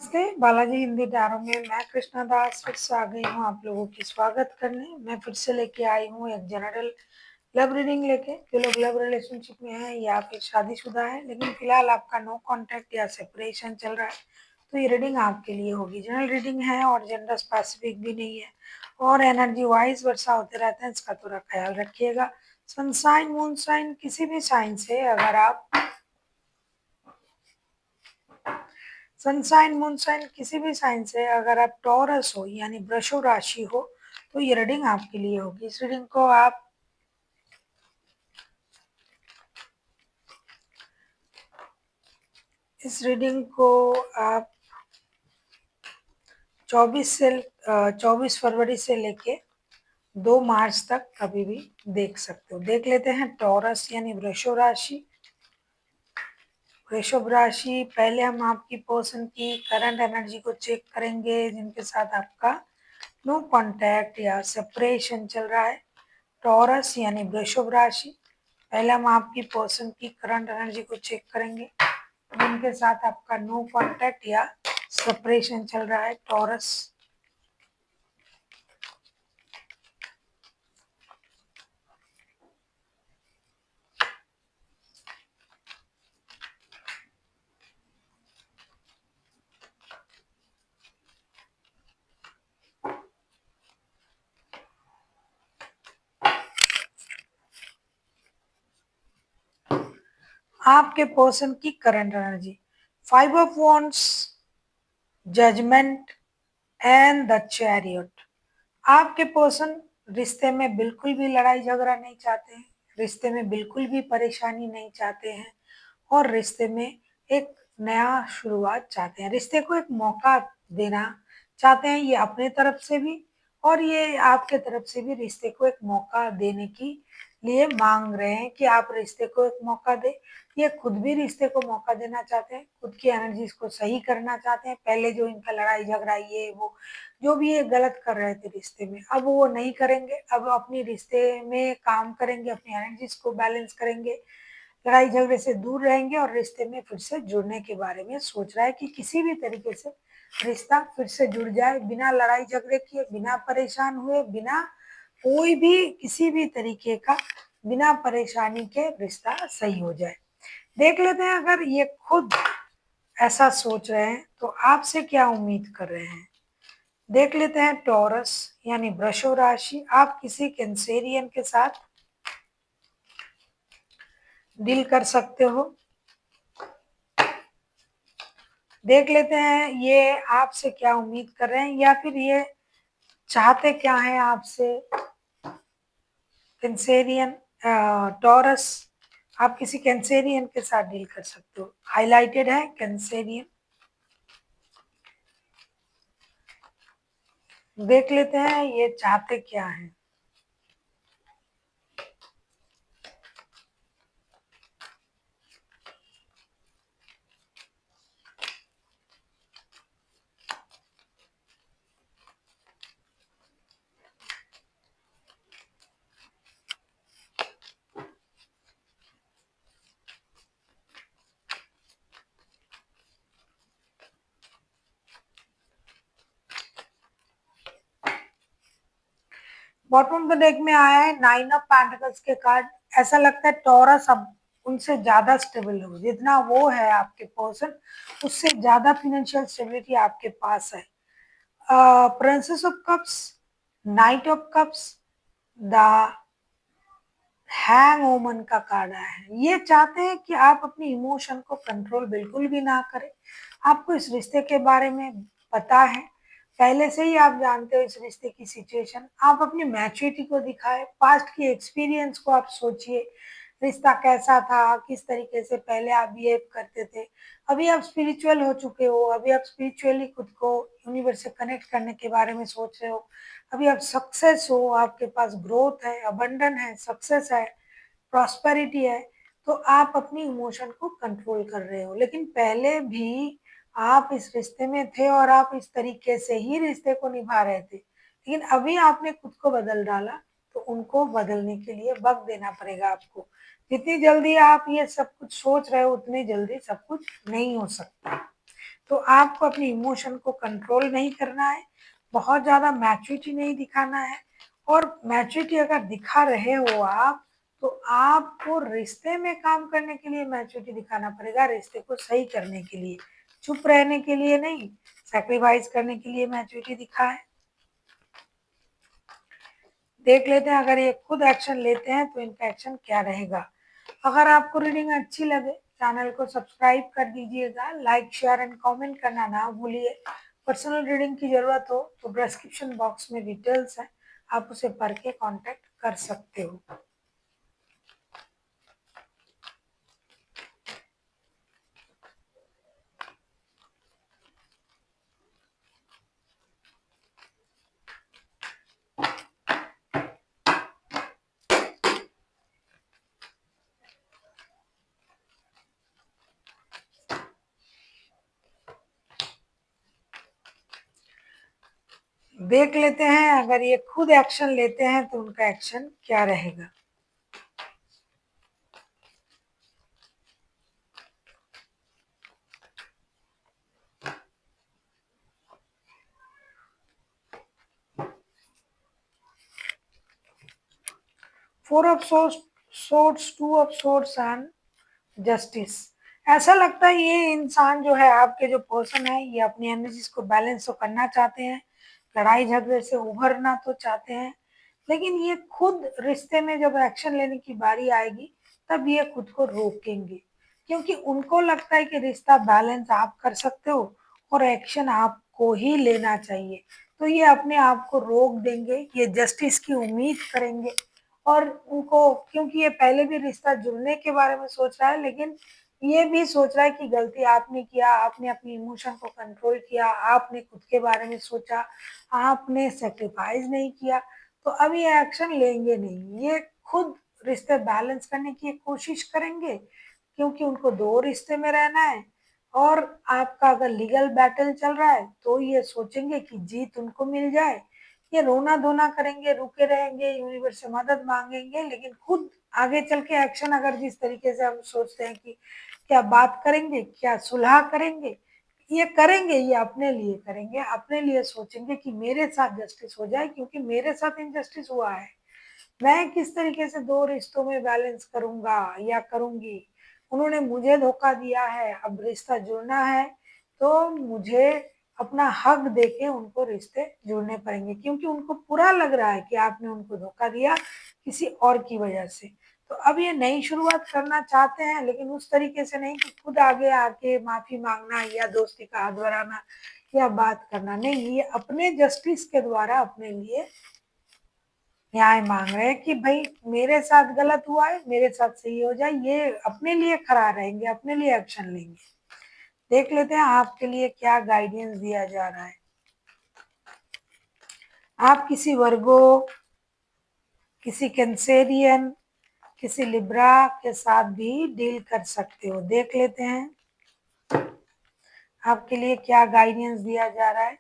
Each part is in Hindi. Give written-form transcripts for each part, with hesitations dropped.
नमस्ते, बालाजी हिंदी टैरो में मैं कृष्णा दास फिर से आ गई हूँ आप लोगों की स्वागत करने। मैं फिर से लेके आई हूँ एक जनरल लव रीडिंग लेके। जो लोग लव रिलेशनशिप में हैं या फिर शादीशुदा है लेकिन फिलहाल आपका नो कांटेक्ट या सेपरेशन चल रहा है, तो ये रीडिंग आपके लिए होगी। जनरल रीडिंग है और जेंडर स्पेसिफिक भी नहीं है और एनर्जी वाइज वर्षा होते रहते हैं, इसका थोड़ा ख्याल रखिएगा। सनसाइन मून साइन किसी भी साइन से अगर आप सनसाइन मूनसाइन किसी भी साइन से अगर आप टॉरस हो यानी वृषभ राशि हो तो ये रीडिंग आपके लिए होगी। इस रीडिंग को आप 24 फरवरी से लेके 2 मार्च तक कभी भी देख सकते हो। देख लेते हैं टॉरस यानी वृषभ राशि। वृषभ राशि, पहले हम आपकी पर्सन की करंट एनर्जी को चेक करेंगे जिनके साथ आपका नो कांटेक्ट या सेपरेशन चल रहा है। टॉरस यानी वृषभ राशि, पहले हम आपकी पर्सन की करंट एनर्जी को चेक करेंगे जिनके साथ आपका नो कांटेक्ट या सेपरेशन चल रहा है। टॉरस, आपके पर्सन की current energy, 5 of wands, judgement and the chariot. आपके पर्सन रिश्ते में बिल्कुल भी लड़ाई झगड़ा नहीं चाहते हैं, रिश्ते में बिल्कुल भी परेशानी नहीं चाहते हैं और रिश्ते में एक नया शुरुआत चाहते हैं। रिश्ते को एक मौका देना चाहते हैं, ये अपने तरफ से भी और ये आपके तरफ से भी रिश्ते को एक मौका देने की लिए मांग रहे हैं कि आप रिश्ते को एक मौका दें। ये खुद भी रिश्ते को मौका देना चाहते हैं, खुद की एनर्जीज को सही करना चाहते हैं। पहले जो इनका लड़ाई झगड़ा ये वो जो भी ये गलत कर रहे थे रिश्ते में, अब वो नहीं करेंगे। अब अपनी रिश्ते में काम करेंगे, अपनी एनर्जीज को बैलेंस करेंगे, लड़ाई झगड़े से दूर रहेंगे और रिश्ते में फिर से जुड़ने के बारे में सोच रहा है कि किसी भी तरीके से रिश्ता फिर से जुड़ जाए, बिना लड़ाई झगड़े किए, बिना परेशान हुए, बिना कोई भी किसी भी तरीके का, बिना परेशानी के रिश्ता सही हो जाए। देख लेते हैं अगर ये खुद ऐसा सोच रहे हैं तो आपसे क्या उम्मीद कर रहे हैं। देख लेते हैं टॉरस यानी वृषभ राशि, आप किसी कैंसेरियन के साथ डील कर सकते हो। देख लेते हैं ये आपसे क्या उम्मीद कर रहे हैं या फिर ये चाहते क्या हैं आपसे। कैंसेरियन, टॉरस, आप किसी कैंसेरियन के साथ डील कर सकते हो। हाईलाइटेड है कैंसेरियन। देख लेते हैं ये चाहते क्या हैं। बॉटम ऑफ द डेक में आया है 9 ऑफ पेंटिकल्स के कार्ड। ऐसा लगता है टॉरस अब उनसे ज्यादा स्टेबल हो, जितना वो है आपके पर्सन उससे ज्यादा फाइनेंशियल स्टेबिलिटी आपके पास है। Princess of cups, night of cups, the hang ओमन का कार्ड आया है। ये चाहते हैं कि आप अपनी इमोशन को कंट्रोल बिल्कुल भी ना करें। आपको इस रिश्ते के बारे में पता है, पहले से ही आप जानते हो इस रिश्ते की सिचुएशन। आप अपनी मैच्योरिटी को दिखाए, पास्ट की एक्सपीरियंस को आप सोचिए, रिश्ता कैसा था, किस तरीके से पहले आप बिहेव करते थे। अभी आप स्पिरिचुअल हो चुके हो, अभी आप स्पिरिचुअली खुद को यूनिवर्स से कनेक्ट करने के बारे में सोच रहे हो। अभी आप सक्सेस हो, आपके पास ग्रोथ है, अबंडन है, सक्सेस है, प्रॉस्पेरिटी है, तो आप अपनी इमोशन को कंट्रोल कर रहे हो। लेकिन पहले भी आप इस रिश्ते में थे और आप इस तरीके से ही रिश्ते को निभा रहे थे, लेकिन अभी आपने खुद को बदल डाला, तो उनको बदलने के लिए वक्त देना पड़ेगा आपको। जितनी जल्दी आप ये सब कुछ सोच रहे हो उतनी जल्दी सब कुछ नहीं हो सकता। तो आपको अपनी इमोशन को कंट्रोल नहीं करना है, बहुत ज़्यादा मैच्योरिटी नहीं दिखाना है। और मैच्योरिटी अगर दिखा रहे हो आप, तो आपको रिश्ते में काम करने के लिए मैच्योरिटी दिखाना पड़ेगा, रिश्ते को सही करने के लिए, चुप रहने के लिए नहीं, सैक्रिफाइस करने के लिए मैच्योरिटी दिखाएं। देख लेते हैं अगर ये खुद एक्शन लेते हैं तो इनका एक्शन क्या रहेगा। अगर आपको रीडिंग अच्छी लगे चैनल को सब्सक्राइब कर दीजिएगा, लाइक शेयर एंड कमेंट करना ना भूलिए। पर्सनल रीडिंग की जरूरत हो तो डिस्क्रिप्शन बॉक्स में डिटेल्स है, आप उसे पढ़ के कांटेक्ट कर सकते हो। देख लेते हैं अगर ये खुद एक्शन लेते हैं तो उनका एक्शन क्या रहेगा। Four of swords, two of swords and justice. ऐसा लगता है ये इंसान जो है, आपके जो पर्सन है, ये अपनी एनर्जीज को बैलेंस तो करना चाहते हैं, लड़ाई झगड़े से उभरना तो चाहते हैं, लेकिन ये खुद रिश्ते में जब एक्शन लेने की बारी आएगी तब ये खुद को रोकेंगे, क्योंकि उनको लगता है कि रिश्ता बैलेंस आप कर सकते हो और एक्शन आपको ही लेना चाहिए। तो ये अपने आप को रोक देंगे, ये जस्टिस की उम्मीद करेंगे। और उनको, क्योंकि ये पहले भी रिश्ता जुड़ने के बारे में सोच रहा है, लेकिन ये भी सोच रहा है कि गलती आपने किया, आपने अपनी इमोशन को कंट्रोल किया, आपने खुद के बारे में सोचा, आपने सेक्रीफाइस नहीं किया, तो अब ये एक्शन लेंगे नहीं, ये खुद रिश्ते बैलेंस करने की कोशिश करेंगे, क्योंकि उनको दो रिश्ते में रहना है। और आपका अगर लीगल बैटल चल रहा है तो ये सोचेंगे कि जीत उनको मिल जाए, ये रोना धोना करेंगे, रुके रहेंगे, यूनिवर्स से मदद मांगेंगे, लेकिन खुद आगे चल के एक्शन अगर जिस तरीके से हम सोचते हैं कि क्या बात करेंगे, क्या सुलह करेंगे, ये करेंगे, ये अपने लिए करेंगे, अपने लिए सोचेंगे कि मेरे साथ जस्टिस हो जाए, क्योंकि मेरे साथ इनजस्टिस हुआ है, मैं किस तरीके से दो रिश्तों में बैलेंस करूंगा या करूंगी। उन्होंने मुझे धोखा दिया है, अब रिश्ता जुड़ना है तो मुझे अपना हक देके उनको रिश्ते जुड़ने पड़ेंगे, क्योंकि उनको बुरा लग रहा है कि आपने उनको धोखा दिया किसी और की वजह से। तो अब ये नई शुरुआत करना चाहते हैं, लेकिन उस तरीके से नहीं कि खुद आगे आके माफी मांगना या दोस्ती का हाथ बढ़ाना या बात करना, नहीं, ये अपने जस्टिस के द्वारा अपने लिए न्याय मांग रहे हैं कि भाई मेरे साथ गलत हुआ है, मेरे साथ सही हो जाए, ये अपने लिए खड़ा रहेंगे, अपने लिए एक्शन लेंगे। देख लेते हैं आपके लिए क्या गाइडेंस दिया जा रहा है। आप किसी वर्गो, किसी कैंसेरियन, किसी लिब्रा के साथ भी डील कर सकते हो। देख लेते हैं आपके लिए क्या गाइडेंस दिया जा रहा है।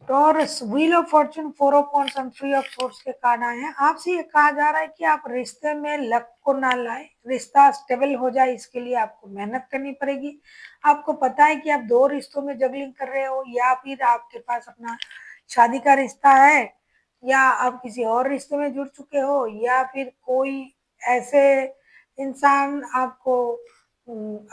Taurus, wheel of Fortune, four of wands and three of swords के कार्ड आए हैं। आपसे ये कहा जा रहा है कि आप रिश्ते में लक को ना लाए, रिश्ता स्टेबल हो जाए इसके लिए आपको मेहनत करनी पड़ेगी। आपको पता है कि आप दो रिश्तों में जगलिंग कर रहे हो, या फिर आपके पास अपना शादी का रिश्ता है, या आप किसी और रिश्ते में जुड़ चुके हो, या फिर कोई ऐसे इंसान आपको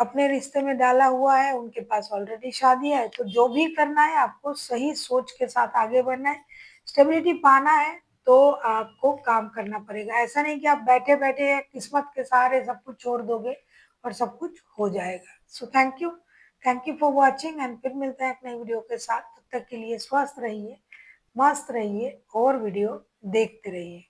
अपने रिश्ते में डाला हुआ है, उनके पास ऑलरेडी शादी है। तो जो भी करना है आपको सही सोच के साथ आगे बढ़ना है, स्टेबिलिटी पाना है तो आपको काम करना पड़ेगा। ऐसा नहीं कि आप बैठे बैठे किस्मत के सहारे सब कुछ छोड़ दोगे और सब कुछ हो जाएगा। So thank you for watching, and फिर मिलते हैं एक नई वीडियो के साथ। तब तक के लिए स्वस्थ रहिए, मस्त रहिए और वीडियो देखते रहिए।